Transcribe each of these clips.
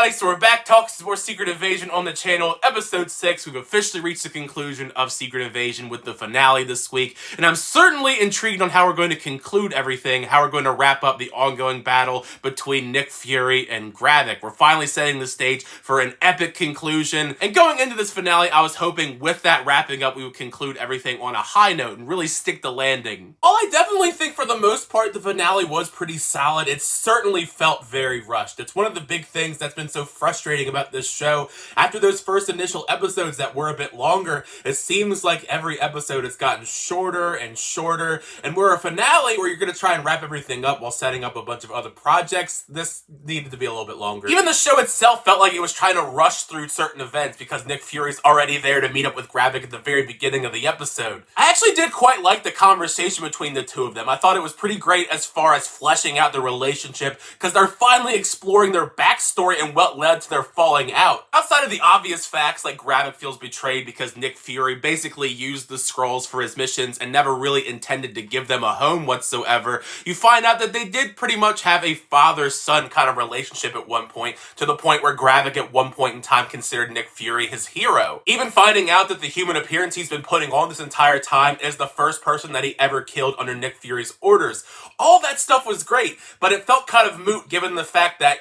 Alright, so we're back talking some more Secret Invasion on the channel. Episode 6, we've officially reached the conclusion of Secret Invasion with the finale this week, and I'm certainly intrigued on how we're going to conclude everything, how we're going to wrap up the ongoing battle between Nick Fury and Gravik. We're finally setting the stage for an epic conclusion, and going into this finale, I was hoping with that wrapping up, we would conclude everything on a high note and really stick the landing. While I definitely think for the most part the finale was pretty solid, it certainly felt very rushed. It's one of the big things that's been so frustrating about this show. After those first initial episodes that were a bit longer, it seems like every episode has gotten shorter and shorter, and we're a finale where you're going to try and wrap everything up while setting up a bunch of other projects. This needed to be a little bit longer. Even the show itself felt like it was trying to rush through certain events because Nick Fury's already there to meet up with Gravik at the very beginning of the episode. I actually did quite like the conversation between the two of them. I thought it was pretty great as far as fleshing out the relationship because they're finally exploring their backstory and what led to their falling out. Outside of the obvious facts like Gravik feels betrayed because Nick Fury basically used the Skrulls for his missions and never really intended to give them a home whatsoever, you find out that they did pretty much have a father-son kind of relationship at one point, to the point where Gravik at one point in time considered Nick Fury his hero. Even finding out that the human appearance he's been putting on this entire time is the first person that he ever killed under Nick Fury's orders. All that stuff was great, but it felt kind of moot given the fact that,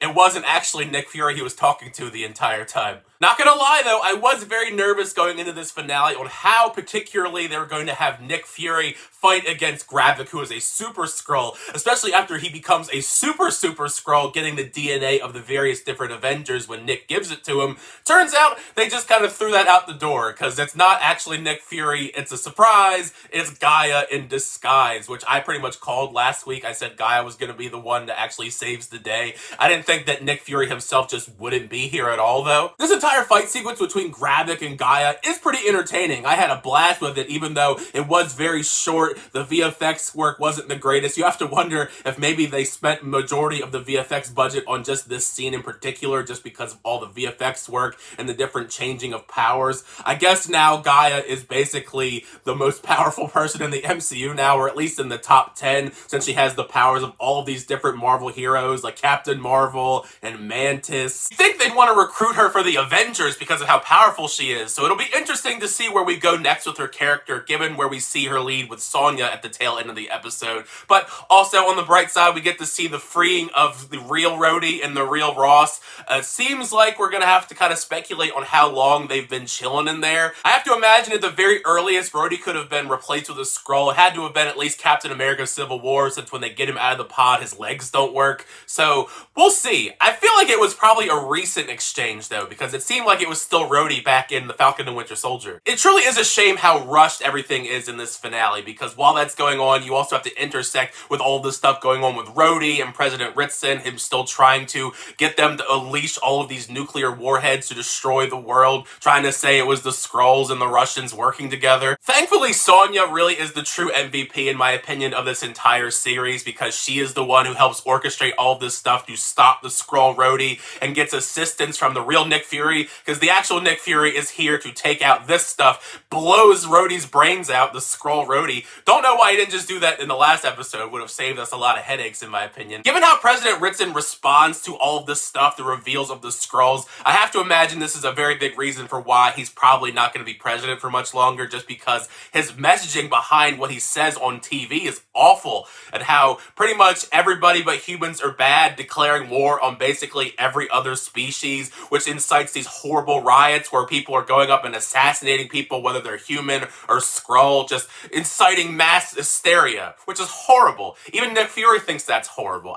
it wasn't actually Nick Fury he was talking to the entire time. Not gonna lie though, I was very nervous going into this finale on how particularly they were going to have Nick Fury fight against Gravik, who is a Super Skrull, especially after he becomes a Super Skrull, getting the DNA of the various different Avengers when Nick gives it to him. Turns out they just kind of threw that out the door, because it's not actually Nick Fury, it's a surprise, it's Gaia in disguise, which I pretty much called last week. I said Gaia was going to be the one that actually saves the day. I didn't think that Nick Fury himself just wouldn't be here at all though. This entire fight sequence between Gravik and Gaia is pretty entertaining. I had a blast with it, even though it was very short. The VFX work wasn't the greatest. You have to wonder if maybe they spent majority of the VFX budget on just this scene in particular, just because of all the VFX work and the different changing of powers. I guess now Gaia is basically the most powerful person in the MCU now, or at least in the top 10, since she has the powers of all of these different Marvel heroes like Captain Marvel and Mantis. You think they'd want to recruit her for the Avengers because of how powerful she is, so it'll be interesting to see where we go next with her character, given where we see her lead with Sonya at the tail end of the episode. But also on the bright side, we get to see the freeing of the real Rhodey and the real Ross. It seems like we're gonna have to kind of speculate on how long they've been chilling in there. I have to imagine at the very earliest, Rhodey could have been replaced with a Skrull. It had to have been at least Captain America Civil War, since when they get him out of the pod, his legs don't work. So we'll see. I feel like it was probably a recent exchange though, because it seemed like it was still Rhodey back in the Falcon and Winter Soldier. It truly is a shame how rushed everything is in this finale, because while that's going on, you also have to intersect with all this stuff going on with Rhodey and President Ritson, him still trying to get them to unleash all of these nuclear warheads to destroy the world, trying to say it was the Skrulls and the Russians working together. Thankfully, Sonya really is the true MVP, in my opinion, of this entire series, because she is the one who helps orchestrate all of this stuff to stop the Skrull Rhodey and gets assistance from the real Nick Fury, because the actual Nick Fury is here to take out this stuff, blows Rhodey's brains out, the Skrull Rhodey. Don't know why he didn't just do that in the last episode. Would have saved us a lot of headaches, in my opinion. Given how President Ritson responds to all of this stuff, the reveals of the Skrulls, I have to imagine this is a very big reason for why he's probably not going to be president for much longer, just because his messaging behind what he says on TV is awful, and how pretty much everybody but humans are bad, declaring war on basically every other species, which incites these horrible riots where people are going up and assassinating people, whether they're human or Skrull, just inciting mass hysteria, which is horrible. Even Nick Fury thinks that's horrible.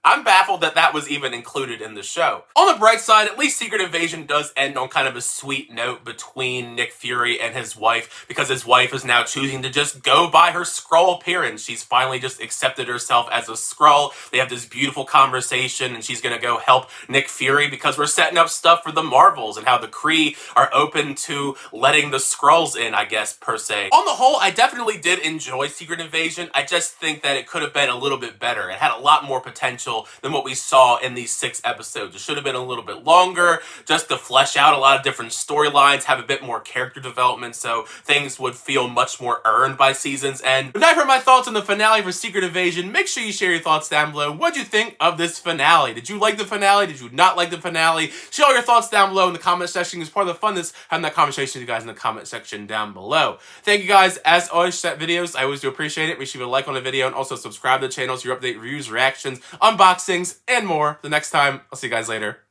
I'm baffled that that was even included in the show. On the bright side, at least Secret Invasion does end on kind of a sweet note between Nick Fury and his wife, because his wife is now choosing to just go by her Skrull appearance. She's finally just accepted herself as a Skrull. They have this beautiful conversation, and she's gonna go help Nick Fury because we're setting up stuff for the Marvels and how the Kree are open to letting the Skrulls in, I guess, per se. On the whole, I definitely did enjoy Secret Invasion. I just think that it could have been a little bit better. It had a lot more potential than what we saw in these 6 episodes. It should have been a little bit longer, just to flesh out a lot of different storylines, have a bit more character development, so things would feel much more earned by season's end. But now for my thoughts on the the finale for Secret Invasion. Make sure you share your thoughts down below. What'd you think of this finale? Did you like the finale? Did you not like the finale? Share all your thoughts down below in the comment section. It's part of the funness having that conversation with you guys in the comment section down below. Thank you guys, as always, for that videos. I always do appreciate it. Make sure you leave a like on the video and also subscribe to the channel so you update reviews, reactions, unboxings, and more. The next time, I'll see you guys later.